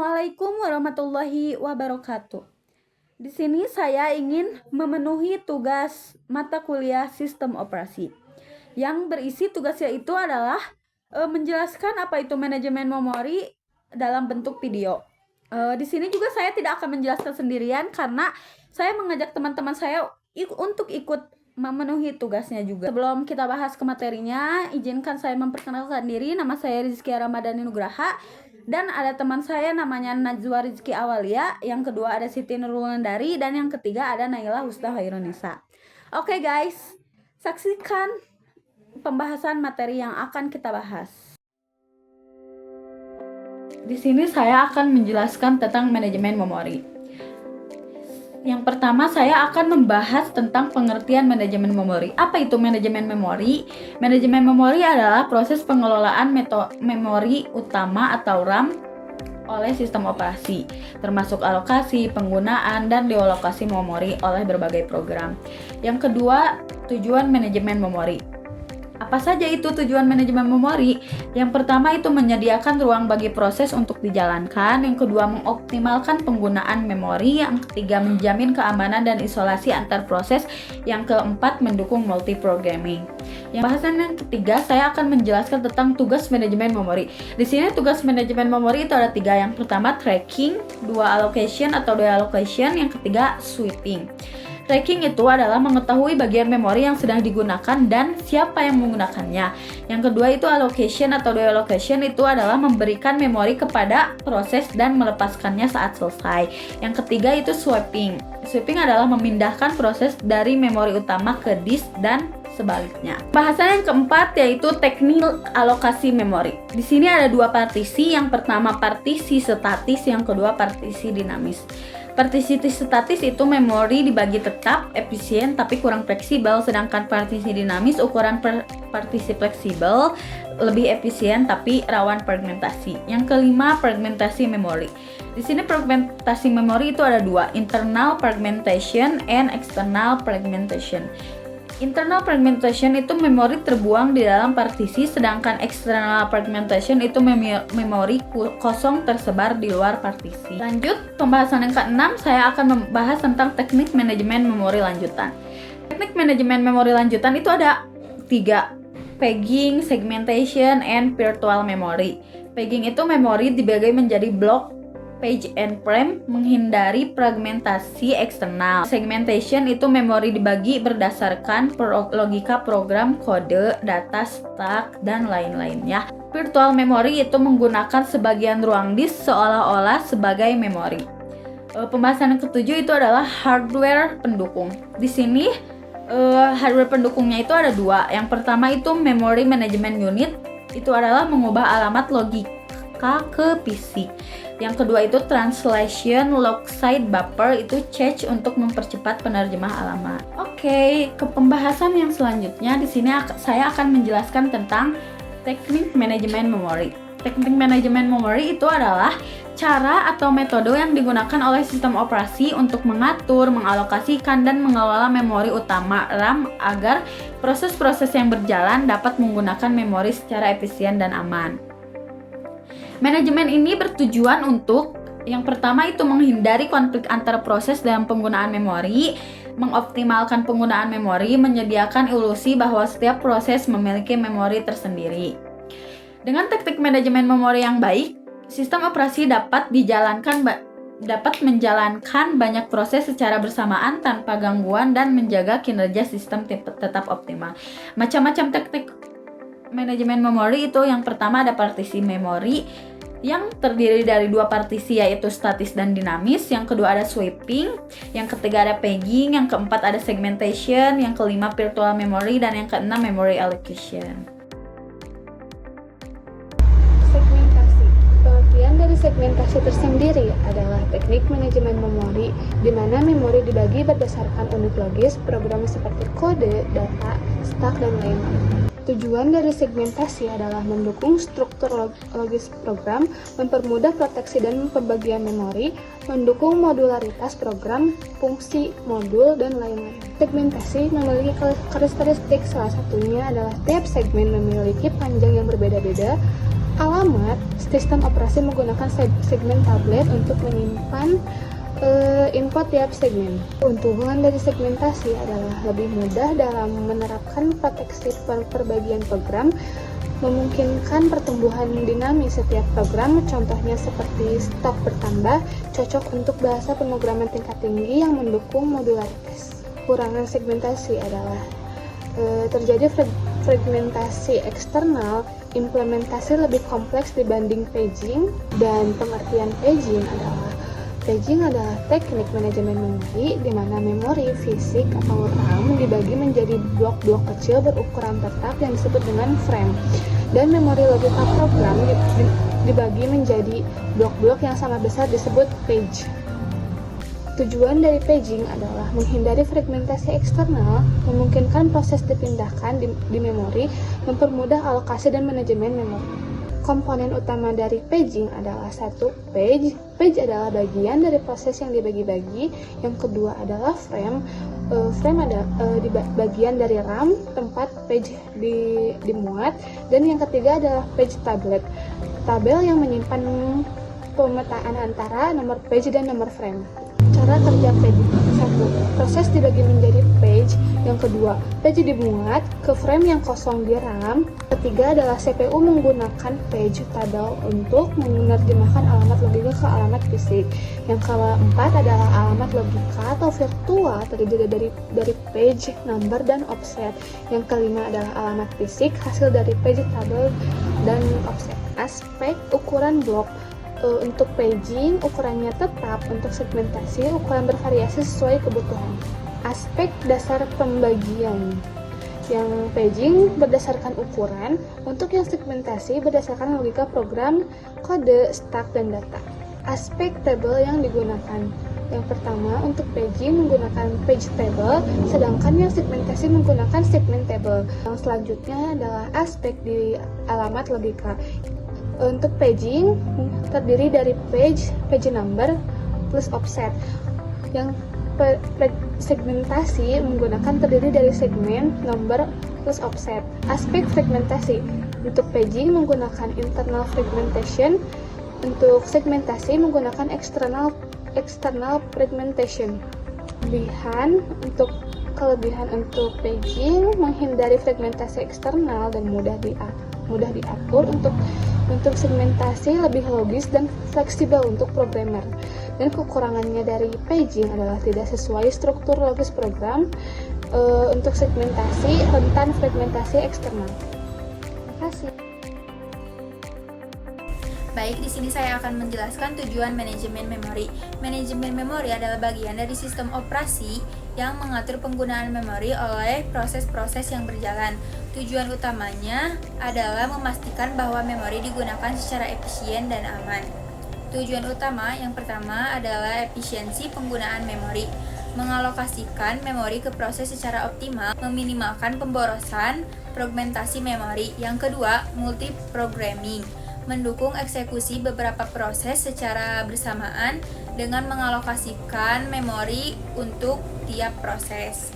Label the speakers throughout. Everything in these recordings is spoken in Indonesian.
Speaker 1: Assalamualaikum warahmatullahi wabarakatuh. Di sini saya ingin memenuhi tugas mata kuliah Sistem Operasi. Yang berisi tugasnya itu adalah menjelaskan apa itu manajemen memori dalam bentuk video. Di sini juga saya tidak akan menjelaskan sendirian karena saya mengajak teman-teman saya untuk ikut memenuhi tugasnya juga. Sebelum kita bahas ke materinya, izinkan saya memperkenalkan diri. Nama saya Rizky Ramadhani Nugraha. Dan ada teman saya namanya Najwa Rizky Awalia. Yang kedua ada Siti Nurul Nandari. Dan yang ketiga ada Naila Husna Hairunisa. Oke guys, saksikan pembahasan materi yang akan kita bahas. Di sini saya akan menjelaskan tentang manajemen memori. Yang pertama saya akan membahas tentang pengertian manajemen memori. Apa itu manajemen memori? Manajemen memori adalah proses pengelolaan memori utama atau RAM oleh sistem operasi, termasuk alokasi, penggunaan, dan dealokasi memori oleh berbagai program. Yang kedua, tujuan manajemen memori. Apa saja itu tujuan manajemen memori? Yang pertama itu menyediakan ruang bagi proses untuk dijalankan. Yang kedua, mengoptimalkan penggunaan memori. Yang ketiga, menjamin keamanan dan isolasi antar proses. Yang keempat, mendukung multiprogramming. Yang bahasan yang ketiga, saya akan menjelaskan tentang tugas manajemen memori. Di sini tugas manajemen memori itu ada 3. Yang pertama, tracking, 2 allocation atau deallocation, yang ketiga, sweeping. Tracking itu adalah mengetahui bagian memori yang sedang digunakan dan siapa yang menggunakannya. Yang kedua itu allocation atau deallocation, itu adalah memberikan memori kepada proses dan melepaskannya saat selesai. Yang ketiga itu sweeping. Sweeping adalah memindahkan proses dari memori utama ke disk dan sebaliknya. Bahasan yang keempat yaitu teknik alokasi memori. Di sini ada 2 partisi. Yang pertama partisi statis, yang kedua partisi dinamis. Partisi statis itu memori dibagi tetap, efisien tapi kurang fleksibel, sedangkan partisi dinamis ukuran partisi fleksibel, lebih efisien tapi rawan fragmentasi. Yang kelima, fragmentasi memori. Di sini fragmentasi memori itu ada 2, internal fragmentation and external fragmentation. Internal fragmentation itu memori terbuang di dalam partisi, sedangkan external fragmentation itu memori kosong tersebar di luar partisi. Lanjut, pembahasan yang ke-6, saya akan membahas tentang teknik manajemen memori lanjutan. Teknik manajemen memori lanjutan itu ada 3, pegging, segmentation, and virtual memory. Pegging itu memori dibagi menjadi blok, page and frame, menghindari fragmentasi eksternal. Segmentation itu memori dibagi berdasarkan logika program, kode, data, stack, dan lain-lainnya. Virtual memory itu menggunakan sebagian ruang disk seolah-olah sebagai memori. Pembahasan yang ke-7 itu adalah hardware pendukung. Di sini hardware pendukungnya itu ada 2. Yang pertama itu memory management unit, itu adalah mengubah alamat logika ke PC. Yang kedua itu translation log side buffer, itu cache untuk mempercepat penerjemah alamat. Oke, ke pembahasan yang selanjutnya. Di sini saya akan menjelaskan tentang teknik manajemen memori. Teknik manajemen memori itu adalah cara atau metode yang digunakan oleh sistem operasi untuk mengatur, mengalokasikan, dan mengelola memori utama RAM agar proses-proses yang berjalan dapat menggunakan memori secara efisien dan aman. Manajemen ini bertujuan untuk yang pertama itu menghindari konflik antar proses dalam penggunaan memori, mengoptimalkan penggunaan memori, menyediakan ilusi bahwa setiap proses memiliki memori tersendiri. Dengan teknik manajemen memori yang baik, sistem operasi dapat menjalankan banyak proses secara bersamaan tanpa gangguan dan menjaga kinerja sistem tetap optimal. Macam-macam teknik manajemen memori itu yang pertama ada partisi memori yang terdiri dari 2 partisi yaitu statis dan dinamis, yang kedua ada sweeping, yang ketiga ada pegging, yang keempat ada segmentation, yang kelima virtual memory, dan yang keenam memory allocation.
Speaker 2: Segmentasi. Pengertian dari segmentasi tersendiri adalah teknik manajemen memori di mana memori dibagi berdasarkan unit logis, program seperti kode, data, stack, dan lain-lain. Tujuan dari segmentasi adalah mendukung struktur logis program, mempermudah proteksi dan pembagian memori, mendukung modularitas program, fungsi, modul, dan lain-lain. Segmentasi memiliki karakteristik, salah satunya adalah tiap segmen memiliki panjang yang berbeda-beda, alamat, sistem operasi menggunakan segmen tablet untuk menyimpan info tiap segmen. Keuntungan dari segmentasi adalah lebih mudah dalam menerapkan proteksi perbagian program, memungkinkan pertumbuhan dinamis setiap program, contohnya seperti stok bertambah, cocok untuk bahasa pemrograman tingkat tinggi yang mendukung modularitas. Kekurangan segmentasi adalah terjadi fragmentasi eksternal, implementasi lebih kompleks dibanding paging, dan pengertian paging adalah teknik manajemen memori di mana memori fisik atau RAM dibagi menjadi blok-blok kecil berukuran tetap yang disebut dengan frame, dan memori logika program dibagi menjadi blok-blok yang sama besar disebut page. Tujuan dari paging adalah menghindari fragmentasi eksternal, memungkinkan proses dipindahkan di memori, mempermudah alokasi dan manajemen memori. Komponen utama dari paging adalah satu, page. Page adalah bagian dari proses yang dibagi-bagi. Yang kedua adalah frame. Frame adalah bagian dari RAM, tempat page dimuat. Dan yang ketiga adalah page tablet. Tabel yang menyimpan pemetaan antara nomor page dan nomor frame. Cara kerja page. 1. Proses dibagi menjadi page. Yang kedua, page dimuat ke frame yang kosong di RAM. Ketiga adalah CPU menggunakan page tabel untuk menerjemahkan alamat logika ke alamat fisik. Yang keempat adalah alamat logika atau virtual terdiri dari page, number, dan offset. Yang kelima adalah alamat fisik hasil dari page tabel dan offset. Aspek ukuran blok. Untuk paging, ukurannya tetap. Untuk segmentasi, ukuran bervariasi sesuai kebutuhan. Aspek dasar pembagian. Yang paging berdasarkan ukuran, untuk yang segmentasi berdasarkan logika program, kode, stack, dan data. Aspek tabel yang digunakan. Yang pertama, untuk paging menggunakan page table, sedangkan yang segmentasi menggunakan segment table. Yang selanjutnya adalah aspek di alamat logika. Untuk paging terdiri dari page number plus offset. Yang segmentasi menggunakan terdiri dari segmen, number plus offset. Aspek fragmentasi. Untuk paging menggunakan internal fragmentation. Untuk segmentasi menggunakan external fragmentation. Kelebihan untuk paging menghindari fragmentasi eksternal dan mudah diatur. Untuk segmentasi lebih logis dan fleksibel untuk programmer. Dan kekurangannya dari paging adalah tidak sesuai struktur logis program. Untuk segmentasi rentan fragmentasi eksternal. Terima kasih.
Speaker 1: Baik, di sini saya akan menjelaskan tujuan manajemen memori. Manajemen memori adalah bagian dari sistem operasi yang mengatur penggunaan memori oleh proses-proses yang berjalan. Tujuan utamanya adalah memastikan bahwa memori digunakan secara efisien dan aman. Tujuan utama yang pertama adalah efisiensi penggunaan memori. Mengalokasikan memori ke proses secara optimal, meminimalkan pemborosan fragmentasi memori. Yang kedua, multiprogramming. Mendukung eksekusi beberapa proses secara bersamaan dengan mengalokasikan memori untuk tiap proses.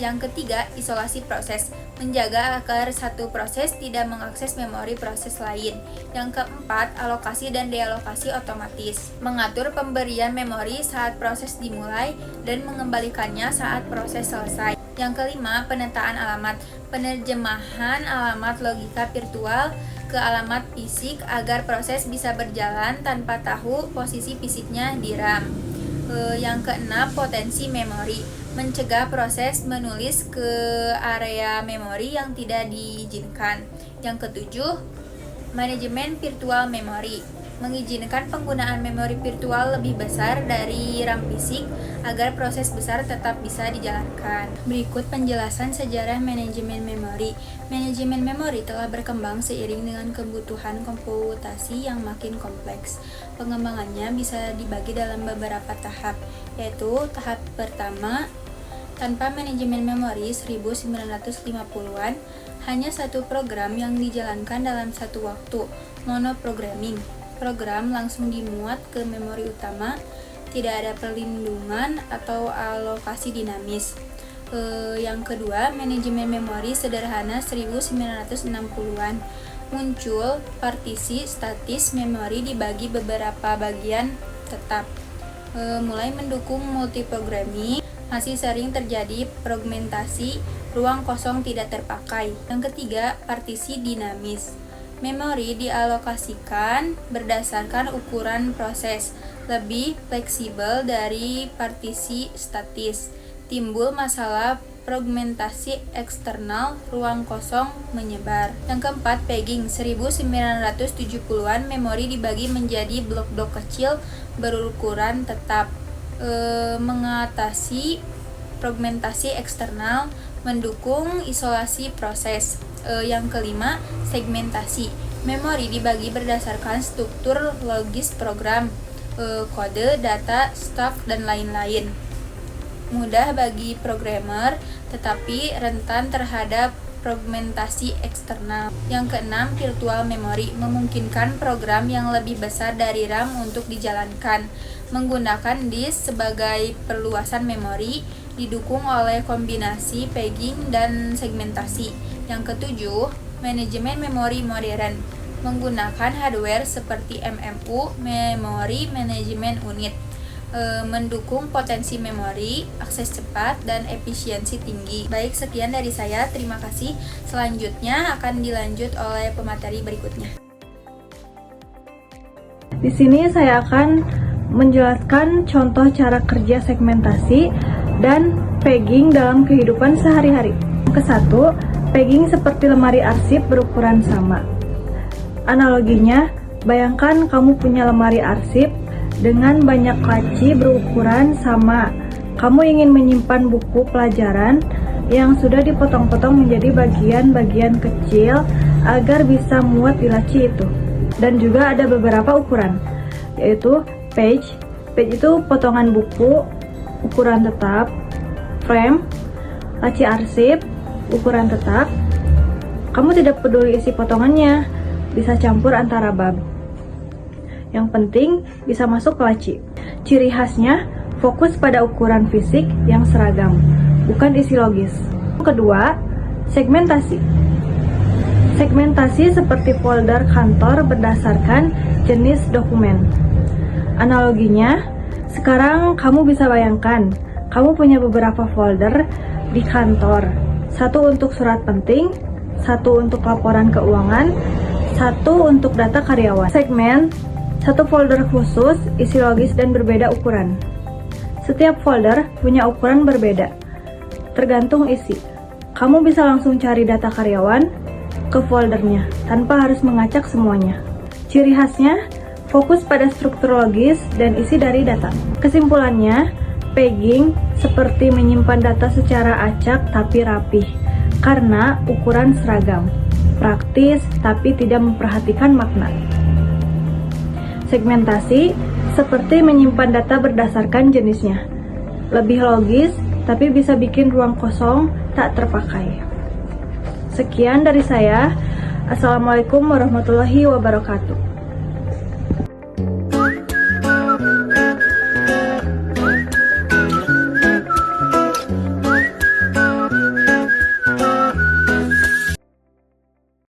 Speaker 1: Yang ketiga, isolasi proses. Menjaga agar satu proses tidak mengakses memori proses lain. Yang keempat, alokasi dan dealokasi otomatis. Mengatur pemberian memori saat proses dimulai dan mengembalikannya saat proses selesai. Yang kelima, penataan alamat. Penerjemahan alamat logika virtual ke alamat fisik agar proses bisa berjalan tanpa tahu posisi fisiknya di RAM. Yang keenam, potensi memori. Mencegah proses menulis ke area memori yang tidak diizinkan. Yang ketujuh, manajemen virtual memory. Mengizinkan penggunaan memori virtual lebih besar dari RAM fisik agar proses besar tetap bisa dijalankan. Berikut penjelasan sejarah manajemen memori. Manajemen memori telah berkembang seiring dengan kebutuhan komputasi yang makin kompleks. Pengembangannya bisa dibagi dalam beberapa tahap, yaitu tahap pertama, tanpa manajemen memori 1950-an, hanya satu program yang dijalankan dalam satu waktu, monoprogramming. Program langsung dimuat ke memori utama, tidak ada perlindungan atau alokasi dinamis. Yang kedua, manajemen memori sederhana 1960-an.
Speaker 3: Muncul partisi statis memori dibagi beberapa bagian tetap. Mulai mendukung multiprogramming, masih sering terjadi fragmentasi, ruang kosong tidak terpakai. Yang ketiga, partisi dinamis. Memori dialokasikan berdasarkan ukuran proses, lebih fleksibel dari partisi statis. Timbul masalah fragmentasi eksternal, ruang kosong menyebar. Yang keempat, pegging. 1970-an memori dibagi menjadi blok-blok kecil berukuran tetap, mengatasi fragmentasi eksternal, mendukung isolasi proses. Yang kelima, segmentasi. Memori dibagi berdasarkan struktur logis program, kode, data, stok, dan lain-lain. Mudah bagi programmer, tetapi rentan terhadap fragmentasi eksternal. Yang keenam, virtual memory. Memungkinkan program yang lebih besar dari RAM untuk dijalankan. Menggunakan disk sebagai perluasan memori, didukung oleh kombinasi pegging dan segmentasi. Yang ketujuh, manajemen memori modern. Menggunakan hardware seperti MMU, Memory Management Unit. Mendukung potensi memori, akses cepat, dan efisiensi tinggi. Baik, sekian dari saya. Terima kasih. Selanjutnya akan dilanjut oleh pemateri berikutnya.
Speaker 4: Di sini saya akan menjelaskan contoh cara kerja segmentasi dan pegging dalam kehidupan sehari-hari. Kesatu, pegging seperti lemari arsip berukuran sama. Analoginya, bayangkan kamu punya lemari arsip dengan banyak laci berukuran sama. Kamu ingin menyimpan buku pelajaran yang sudah dipotong-potong menjadi bagian-bagian kecil agar bisa muat di laci itu. Dan juga ada beberapa ukuran, yaitu page. Page itu potongan buku ukuran tetap, frame, laci arsip, ukuran tetap. Kamu tidak peduli isi potongannya, bisa campur antara bab. Yang penting bisa masuk ke laci. Ciri khasnya fokus pada ukuran fisik yang seragam, bukan isi logis. Kedua, segmentasi. Segmentasi seperti folder kantor berdasarkan jenis dokumen. Analoginya, sekarang kamu bisa bayangkan, kamu punya beberapa folder di kantor. Satu untuk surat penting, satu untuk laporan keuangan, satu untuk data karyawan. Segmen, satu folder khusus, isi logis dan berbeda ukuran. Setiap folder punya ukuran berbeda, tergantung isi. Kamu bisa langsung cari data karyawan ke foldernya, tanpa harus mengacak semuanya. Ciri khasnya, fokus pada struktur logis dan isi dari data. Kesimpulannya, pegging seperti menyimpan data secara acak tapi rapih, karena ukuran seragam, praktis tapi tidak memperhatikan makna. Segmentasi seperti menyimpan data berdasarkan jenisnya, lebih logis tapi bisa bikin ruang kosong tak terpakai. Sekian dari saya. Assalamualaikum warahmatullahi wabarakatuh.